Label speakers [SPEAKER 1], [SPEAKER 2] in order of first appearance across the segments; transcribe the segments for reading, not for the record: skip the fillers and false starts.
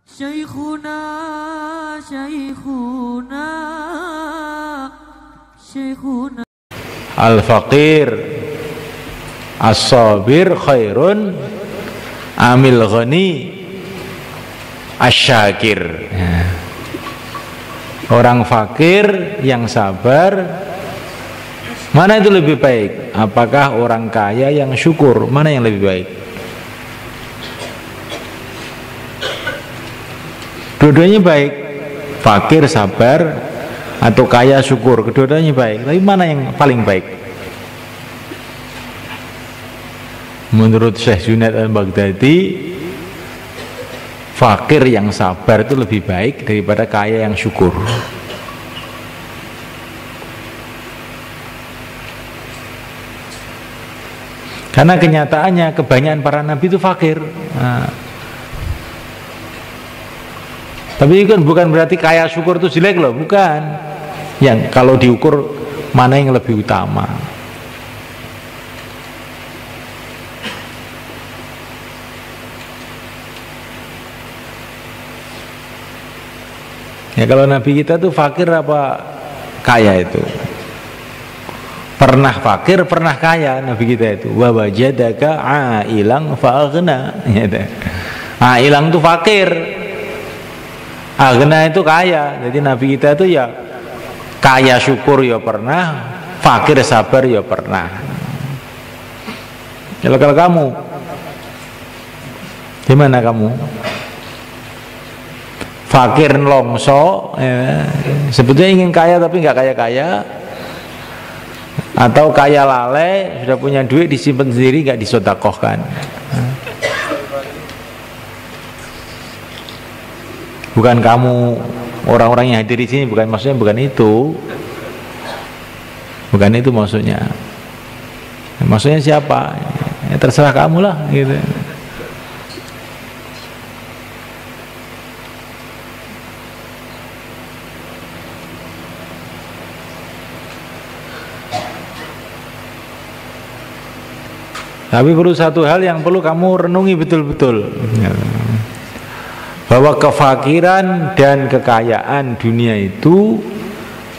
[SPEAKER 1] Syekhuna, Syekhuna, Syekhuna.
[SPEAKER 2] Al-faqir as-sabir khairun amil ghani asyakir. Orang fakir yang sabar, mana itu lebih baik? Apakah orang kaya yang syukur? Mana yang lebih baik? Dua-duanya baik. Fakir sabar atau kaya syukur, kedua-duanya baik. Tapi mana yang paling baik? Menurut Syekh Junaid Al-Baghdadi, fakir yang sabar itu lebih baik daripada kaya yang syukur. Karena kenyataannya kebanyakan para nabi itu fakir. Tapi kan bukan berarti kaya syukur itu jelek loh, bukan. Yang kalau diukur mana yang lebih utama. Ya kalau nabi kita tuh fakir apa kaya itu? Pernah fakir, pernah kaya nabi kita itu. Wa wajadaka ailang fa'aghna. Ailang itu fakir, aghna itu kaya. Jadi nabi kita itu ya kaya syukur ya pernah, fakir sabar ya pernah. Kalau kamu gimana kamu? Fakir longso, ya. Sebetulnya ingin kaya tapi nggak kaya-kaya, atau kaya lalai, sudah punya duit disimpan sendiri nggak disodakohkan. Bukan kamu, orang-orang yang hadir di sini, bukan maksudnya, bukan itu maksudnya. Maksudnya siapa? Ya, terserah kamu lah, gitu. Tapi perlu satu hal yang perlu kamu renungi betul-betul, bahwa kefakiran dan kekayaan dunia itu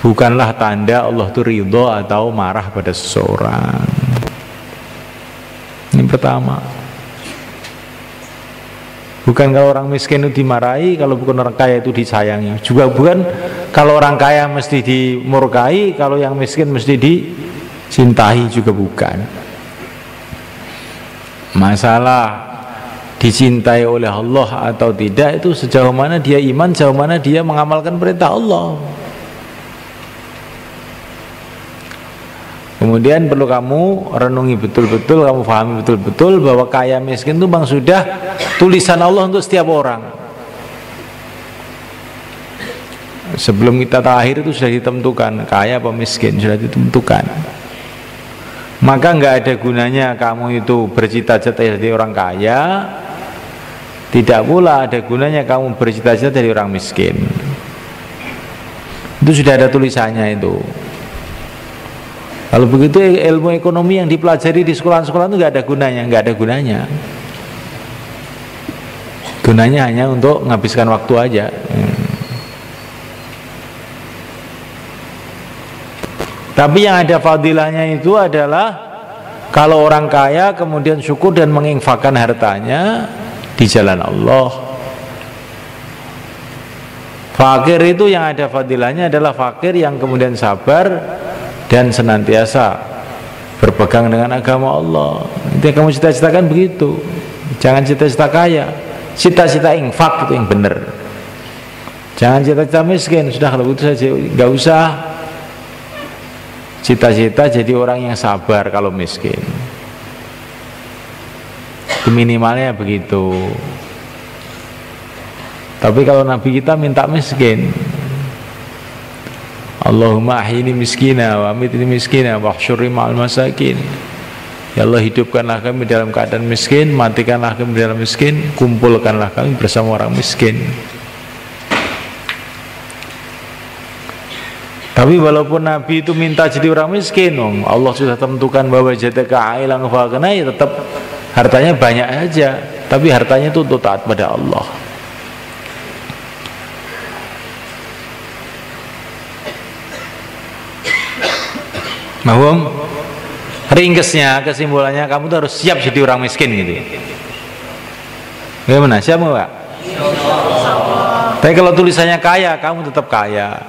[SPEAKER 2] bukanlah tanda Allah itu ridho atau marah pada seseorang. Ini pertama. Bukan kalau orang miskin itu dimarahi, kalau bukan orang kaya itu disayangi. Juga bukan kalau orang kaya mesti dimurkai, kalau yang miskin mesti dicintai, juga bukan. Masalah dicintai oleh Allah atau tidak itu sejauh mana dia iman, sejauh mana dia mengamalkan perintah Allah. Kemudian perlu kamu renungi betul-betul, kamu pahami betul-betul bahwa kaya miskin itu bang sudah tulisan Allah untuk setiap orang. Sebelum kita lahir itu sudah ditentukan kaya apa miskin, sudah ditentukan. Maka nggak ada gunanya kamu itu bercita-cita jadi orang kaya, tidak pula ada gunanya kamu bercita-cita jadi orang miskin. Itu sudah ada tulisannya itu. Kalau begitu ilmu ekonomi yang dipelajari di sekolah-sekolah itu nggak ada gunanya, nggak ada gunanya. Gunanya hanya untuk menghabiskan waktu aja. Tapi yang ada fadilahnya itu adalah kalau orang kaya kemudian syukur dan menginfakkan hartanya di jalan Allah. Fakir itu yang ada fadilahnya adalah fakir yang kemudian sabar dan senantiasa berpegang dengan agama Allah. Itu yang kamu cita-citakan begitu. Jangan cita-cita kaya, cita-cita infak itu yang benar. Jangan cita-cita miskin, sudah kalau itu saja, nggak usah cita-cita jadi orang yang sabar kalau miskin. Minimalnya begitu. Tapi kalau Nabi kita minta miskin, Allahumma ahyini miskina wa amitni miskina wa ahsyurni ma'al masakin. Ya Allah, hidupkanlah kami dalam keadaan miskin, matikanlah kami dalam miskin, kumpulkanlah kami bersama orang miskin. Tapi walaupun Nabi itu minta jadi orang miskin, Allah sudah tentukan bahwa jadaka ailang fa'aghna, ya tetap hartanya banyak aja, tapi hartanya itu untuk taat pada Allah. Mahum? Ringkesnya, kesimpulannya kamu tuh harus siap jadi orang miskin gitu. Bagaimana? Siap nggak? Tapi kalau tulisannya kaya, kamu tetap kaya.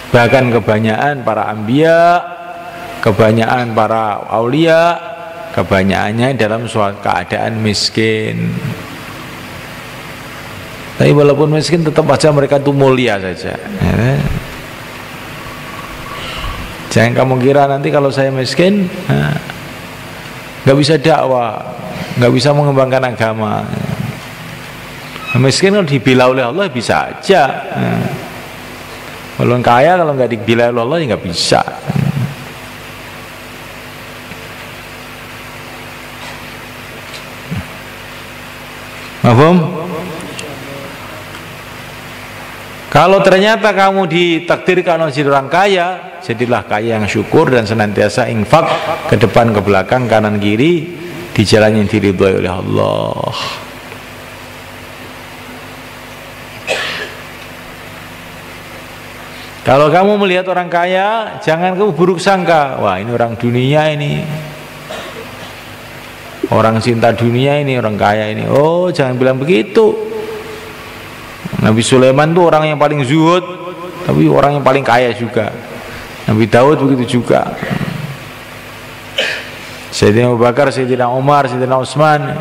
[SPEAKER 2] Bahkan kebanyakan para anbiya, kebanyakan para aulia, kebanyakannya dalam suatu keadaan miskin. Tapi walaupun miskin tetap aja mereka itu mulia saja. Jangan kamu kira nanti kalau saya miskin nggak bisa dakwah, nggak bisa mengembangkan agama. Miskin kalau dibela oleh Allah bisa aja. Kalau kaya kalau nggak dibela oleh Allah ya nggak bisa. Mahfum? Kalau ternyata kamu ditakdirkan menjadi orang kaya, jadilah kaya yang syukur dan senantiasa infak ke depan ke belakang kanan kiri di jalan yang diridhoi oleh Allah. Kalau kamu melihat orang kaya, jangan kamu buruk sangka, wah ini orang dunia ini, orang cinta dunia ini, orang kaya ini. Oh, jangan bilang begitu. Nabi Sulaiman tuh orang yang paling zuhud, tapi orang yang paling kaya juga. Nabi Daud begitu juga. Sayyidina Abu Bakar, Sayyidina Umar, Sayyidina Utsman,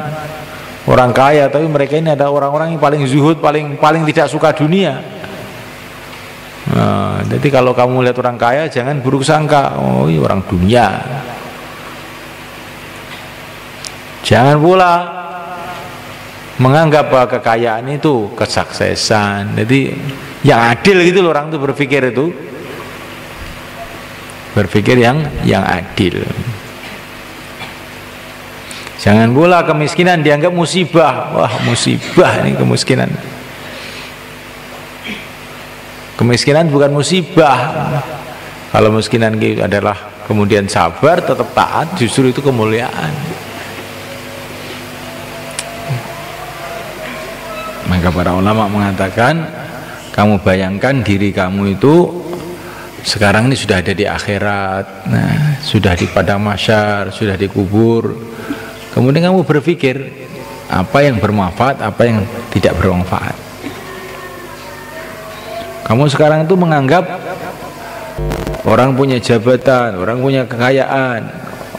[SPEAKER 2] orang kaya, tapi mereka ini ada orang-orang yang paling zuhud, paling tidak suka dunia. Nah, jadi kalau kamu lihat orang kaya, jangan buruk sangka, oh ini orang dunia. Jangan pula menganggap bahwa kekayaan itu kesuksesan. Jadi yang adil gitu loh, orang itu berpikir itu, berpikir yang adil. Jangan pula kemiskinan dianggap musibah. Wah, musibah ini kemiskinan. Kemiskinan bukan musibah. Kalau kemiskinan itu adalah kemudian sabar, tetap taat, justru itu kemuliaan. Maka para ulama mengatakan, kamu bayangkan diri kamu itu sekarang ini sudah ada di akhirat, nah, sudah di padang mahsyar, sudah dikubur. Kemudian kamu berpikir apa yang bermanfaat, apa yang tidak bermanfaat. Kamu sekarang itu menganggap orang punya jabatan, orang punya kekayaan,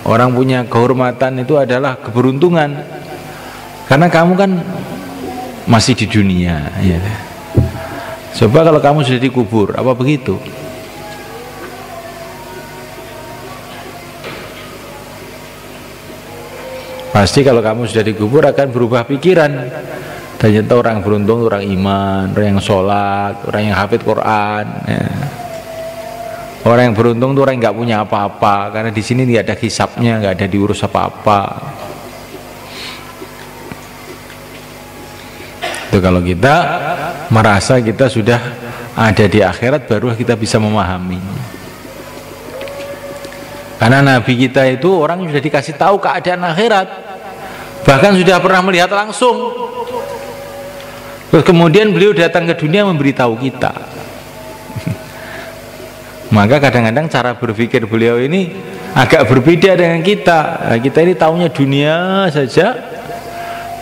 [SPEAKER 2] orang punya kehormatan itu adalah keberuntungan. Karena kamu kan masih di dunia, ya. Coba kalau kamu sudah dikubur, apa begitu? Pasti kalau kamu sudah dikubur akan berubah pikiran. Ternyata orang beruntung, orang iman, orang yang sholat, orang yang hafid Quran, ya. Orang yang beruntung itu orang yang nggak punya apa-apa, karena di sini nggak ada hisabnya, nggak ada diurus apa-apa. Itu kalau kita merasa kita sudah ada di akhirat, baru kita bisa memahami. Karena Nabi kita itu orang yang sudah dikasih tahu keadaan akhirat, bahkan sudah pernah melihat langsung. Terus kemudian beliau datang ke dunia memberitahu kita. Maka kadang-kadang cara berpikir beliau ini agak berbeda dengan kita. Kita ini taunya dunia saja.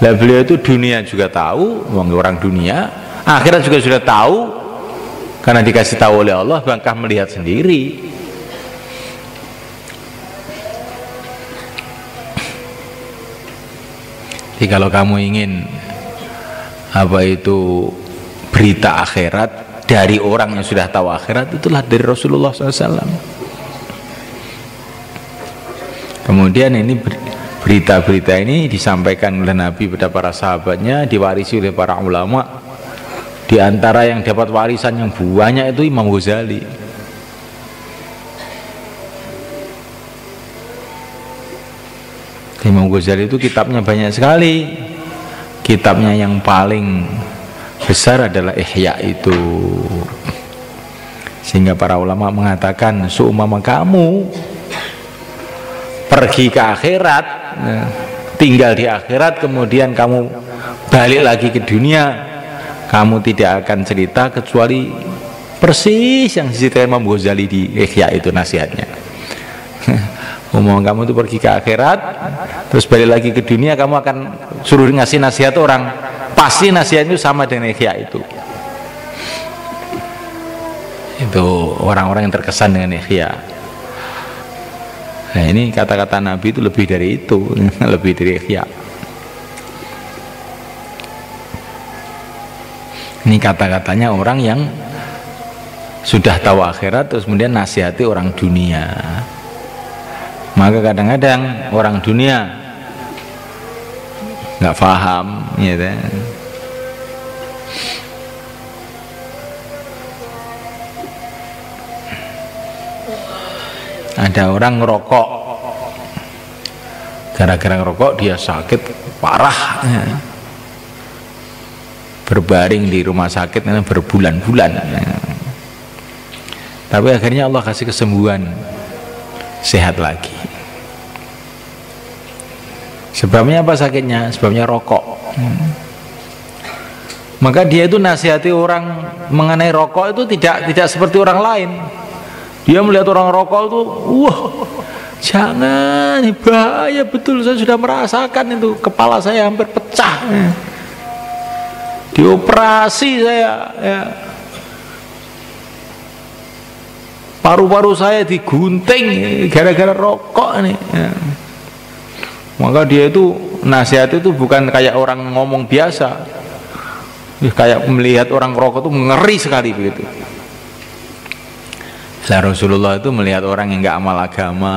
[SPEAKER 2] Lah beliau itu dunia juga tahu, orang dunia, akhirat juga sudah tahu, karena dikasih tahu oleh Allah, bahkan melihat sendiri. Jadi kalau kamu ingin apa itu berita akhirat dari orang yang sudah tahu akhirat, itulah dari Rasulullah SAW. Kemudian ini berita-berita ini disampaikan oleh Nabi pada para sahabatnya, diwarisi oleh para ulama. Di antara yang dapat warisan yang banyak itu Imam Ghazali. Imam Ghazali itu kitabnya banyak sekali. Kitabnya yang paling besar adalah Ihya itu. Sehingga para ulama mengatakan, seumpama kamu pergi ke akhirat, tinggal di akhirat, kemudian kamu balik lagi ke dunia, kamu tidak akan cerita kecuali persis yang diceritakan Imam Ghazali di Ihya itu nasihatnya. Umum kamu itu pergi ke akhirat, terus balik lagi ke dunia, kamu akan suruh ngasih nasihat orang, pasti nasihat itu sama dengan Ihya itu. Itu orang-orang yang terkesan dengan Ihya. Nah ini kata-kata Nabi itu lebih dari itu, lebih dari Ihya. Ini kata-katanya orang yang sudah tahu akhirat terus kemudian nasihati orang dunia. Maka kadang-kadang orang dunia nggak paham, gitu. Ada orang ngerokok, gara-gara ngerokok dia sakit parah, berbaring di rumah sakit berbulan-bulan, tapi akhirnya Allah kasih kesembuhan, sehat lagi. Sebabnya apa sakitnya? Sebabnya rokok. Maka dia itu nasihati orang mengenai rokok itu tidak seperti orang lain. Dia melihat orang rokok itu, wah, jangan, bahaya betul, saya sudah merasakan itu, kepala saya hampir pecah, dioperasi saya, ya. Paru-paru saya digunting gara-gara rokok nih, ya. Maka dia itu nasihat itu bukan kayak orang ngomong biasa, kayak melihat orang rokok itu ngeri sekali begitu. Lah Rasulullah itu melihat orang yang nggak amal agama,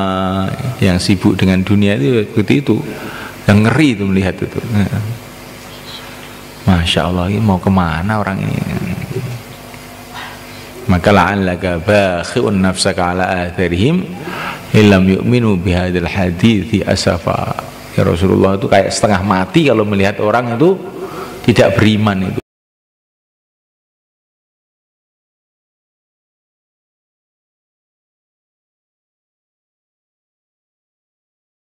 [SPEAKER 2] yang sibuk dengan dunia itu seperti itu, yang ngeri itu melihat itu. Masya Allah, ini mau kemana orang ini? Maka la'allaka bakhi'un nafsaka ala atharihim illam yu'minu bihadzal hadithi asafa. Ya Rasulullah itu kayak setengah mati kalau melihat orang itu tidak beriman itu.